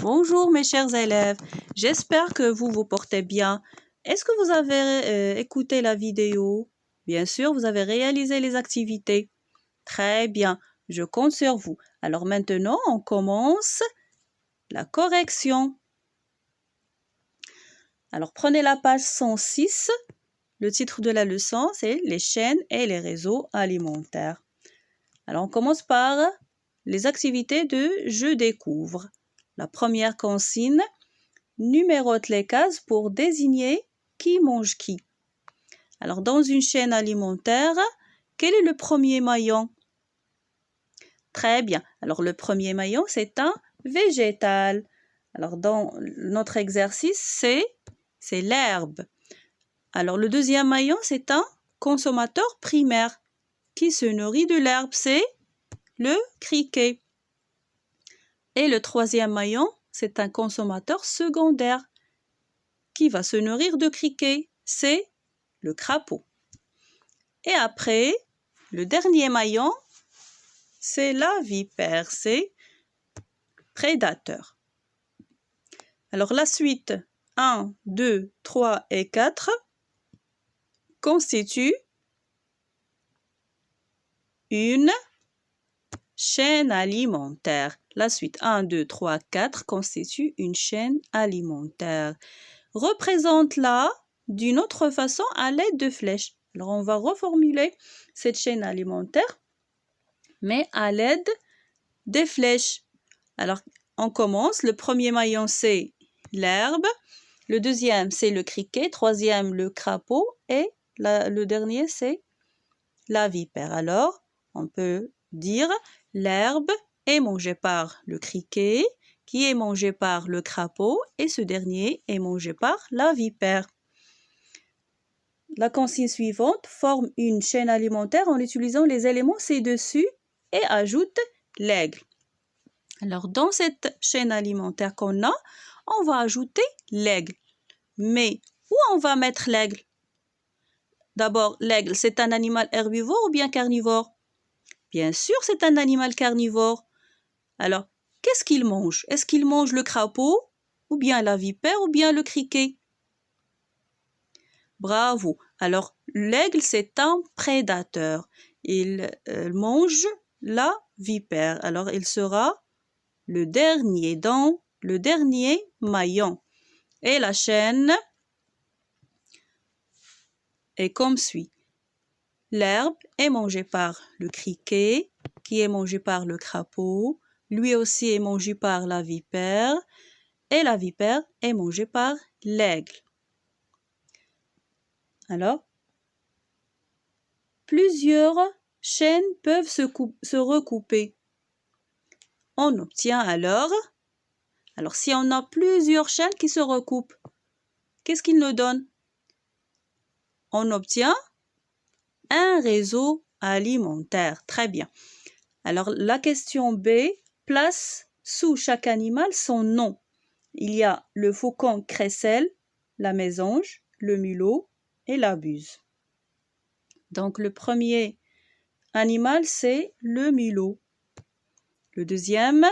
Bonjour mes chers élèves, j'espère que vous vous portez bien. Est-ce que vous avez écouté la vidéo? Bien sûr, vous avez réalisé les activités. Très bien, je compte sur vous. Alors maintenant, on commence la correction. Alors prenez la page 106. Le titre de la leçon, c'est les chaînes et les réseaux alimentaires. Alors on commence par les activités de Je découvre. La première consigne, numérote les cases pour désigner qui mange qui. Alors, dans une chaîne alimentaire, quel est le premier maillon? Très bien. Alors, le premier maillon, c'est un végétal. Alors, dans notre exercice, c'est l'herbe. Alors, le deuxième maillon, c'est un consommateur primaire. Qui se nourrit de l'herbe? C'est le criquet. Et le troisième maillon, c'est un consommateur secondaire. Qui va se nourrir de criquets? C'est le crapaud. Et après, le dernier maillon, c'est la vipère, c'est prédateur. Alors la suite 1, 2, 3 et 4 constituent une chaîne alimentaire. La suite 1, 2, 3, 4 constitue une chaîne alimentaire. Représente-la d'une autre façon à l'aide de flèches. Alors, on va reformuler cette chaîne alimentaire, mais à l'aide des flèches. Alors, on commence. Le premier maillon, c'est l'herbe. Le deuxième, c'est le criquet. Troisième, le crapaud. Et le dernier, c'est la vipère. Alors, on peut dire l'herbe est mangée par le criquet, qui est mangé par le crapaud, et ce dernier est mangé par la vipère. La consigne suivante forme une chaîne alimentaire en utilisant les éléments ci-dessus et ajoute l'aigle. Alors, dans cette chaîne alimentaire qu'on a, on va ajouter l'aigle. Mais où on va mettre l'aigle? D'abord, l'aigle, c'est un animal herbivore ou bien carnivore? Bien sûr, c'est un animal carnivore. Alors, qu'est-ce qu'il mange? Est-ce qu'il mange le crapaud, ou bien la vipère, ou bien le criquet? Bravo. Alors, l'aigle, c'est un prédateur. Il mange la vipère. Alors, il sera le dernier dans le dernier maillon. Et la chaîne est comme suit. L'herbe est mangée par le criquet, qui est mangé par le crapaud. Lui aussi est mangé par la vipère. Et la vipère est mangée par l'aigle. Alors, plusieurs chaînes peuvent se recouper. On obtient alors si on a plusieurs chaînes qui se recoupent, qu'est-ce qu'il nous donne? On obtient un réseau alimentaire. Très bien. Alors, la question B place sous chaque animal son nom. Il y a le faucon crécelle, la mésange, le mulot et la buse. Donc, le premier animal, c'est le mulot. Le deuxième,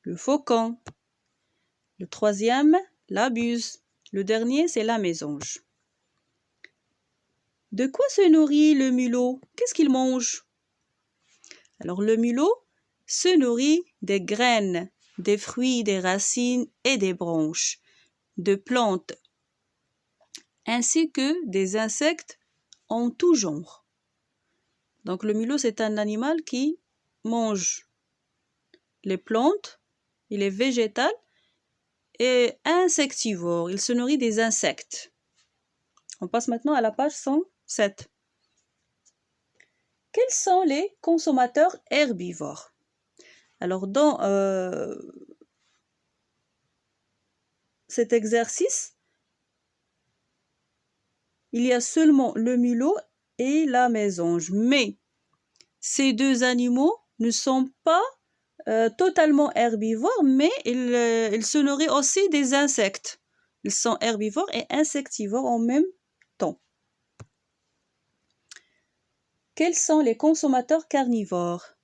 le faucon. Le troisième, la buse. Le dernier, c'est la mésange. De quoi se nourrit le mulot? Qu'est-ce qu'il mange? Alors, le mulot se nourrit des graines, des fruits, des racines et des branches, de plantes, ainsi que des insectes en tout genre. Donc, le mulot, c'est un animal qui mange les plantes, il est végétal et insectivore. Il se nourrit des insectes. On passe maintenant à la page 107. Quels sont les consommateurs herbivores? Alors, dans cet exercice, il y a seulement le mulot et la mésange. Mais ces deux animaux ne sont pas totalement herbivores, mais ils se nourrissent aussi des insectes. Ils sont herbivores et insectivores en même temps. Quels sont les consommateurs carnivores?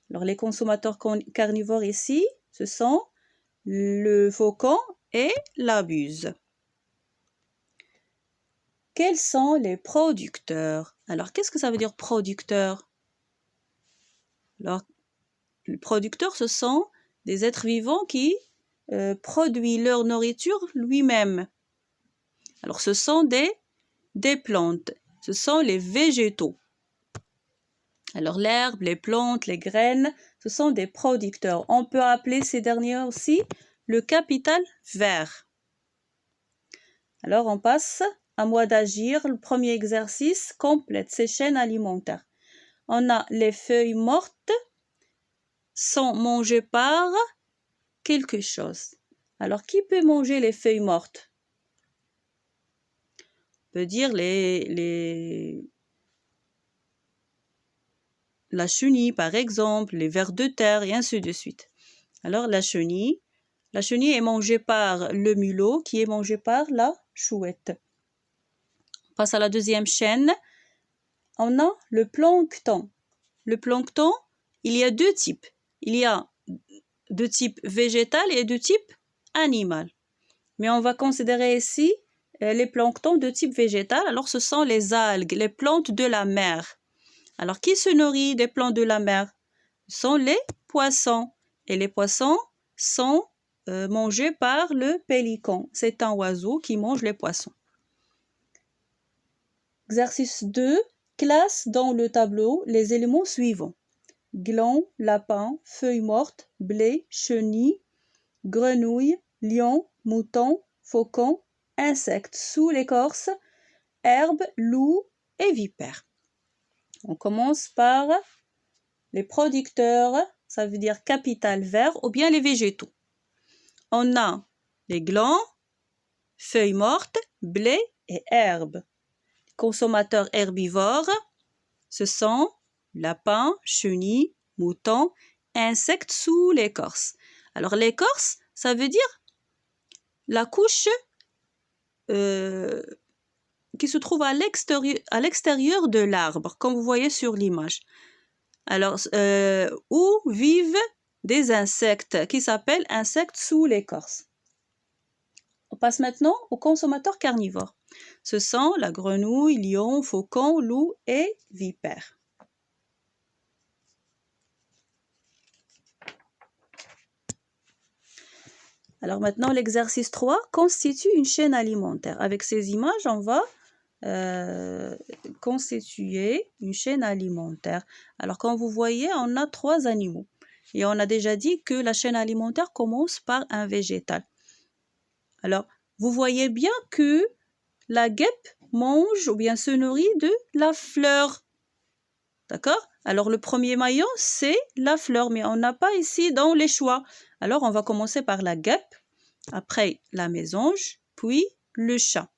Alors, les consommateurs carnivores ici, ce sont le faucon et la buse. Quels sont les producteurs? Alors, qu'est-ce que ça veut dire producteur? Alors, les producteurs, ce sont des êtres vivants qui produisent leur nourriture lui-même. Alors, ce sont des plantes. Ce sont les végétaux. Alors, l'herbe, les plantes, les graines, ce sont des producteurs. On peut appeler ces derniers aussi le capital vert. Alors, on passe à moi d'agir. Le premier exercice complète ces chaînes alimentaires. On a les feuilles mortes sont mangées par quelque chose. Alors, qui peut manger les feuilles mortes? On peut dire la chenille, par exemple, les vers de terre, et ainsi de suite. Alors, la chenille est mangée par le mulot, qui est mangé par la chouette. On passe à la deuxième chaîne. On a le plancton. Le plancton, il y a deux types. Il y a de type végétal et de type animal. Mais on va considérer ici les planctons de type végétal. Alors, ce sont les algues, les plantes de la mer. Alors, qui se nourrit des plantes de la mer? Ce sont les poissons. Et les poissons sont mangés par le pélican. C'est un oiseau qui mange les poissons. Exercice 2. Classe dans le tableau les éléments suivants. Gland, lapin, feuilles mortes, blé, chenille, grenouille, lion, mouton, faucon, insectes sous l'écorce, herbe, loup et vipère. On commence par les producteurs, ça veut dire capital vert, ou bien les végétaux. On a les glands, feuilles mortes, blé et herbes. Consommateurs herbivores, ce sont lapins, chenilles, moutons, insectes sous l'écorce. Alors l'écorce, ça veut dire la couche qui se trouve à l'extérieur de l'arbre, comme vous voyez sur l'image. Alors, où vivent des insectes qui s'appellent insectes sous l'écorce. On passe maintenant aux consommateurs carnivores. Ce sont la grenouille, lion, faucon, loup et vipère. Alors maintenant, l'exercice 3 constitue une chaîne alimentaire. Avec ces images, on va constituer une chaîne alimentaire. Alors, comme vous voyez, on a 3 animaux. Et on a déjà dit que la chaîne alimentaire commence par un végétal. Alors, vous voyez bien que la guêpe mange ou bien se nourrit de la fleur. D'accord? Alors, le premier maillon, c'est la fleur, mais on n'a pas ici dans les choix. Alors, on va commencer par la guêpe, après la mésange, puis le chat.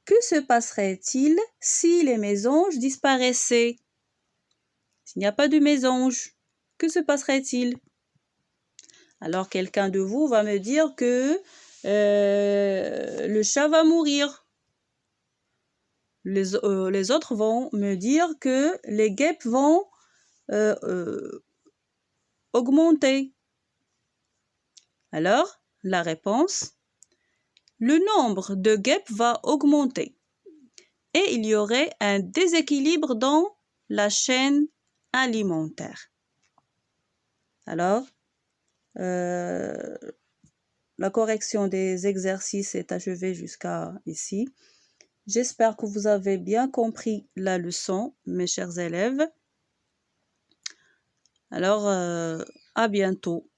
Que se passerait-il si les mésanges disparaissaient? S'il n'y a pas de mésange, que se passerait-il? Alors, quelqu'un de vous va me dire que le chat va mourir. Les autres vont me dire que les guêpes vont augmenter. Alors, la réponse, le nombre de guêpes va augmenter et il y aurait un déséquilibre dans la chaîne alimentaire. Alors, la correction des exercices est achevée jusqu'à ici. J'espère que vous avez bien compris la leçon, mes chers élèves. Alors, à bientôt.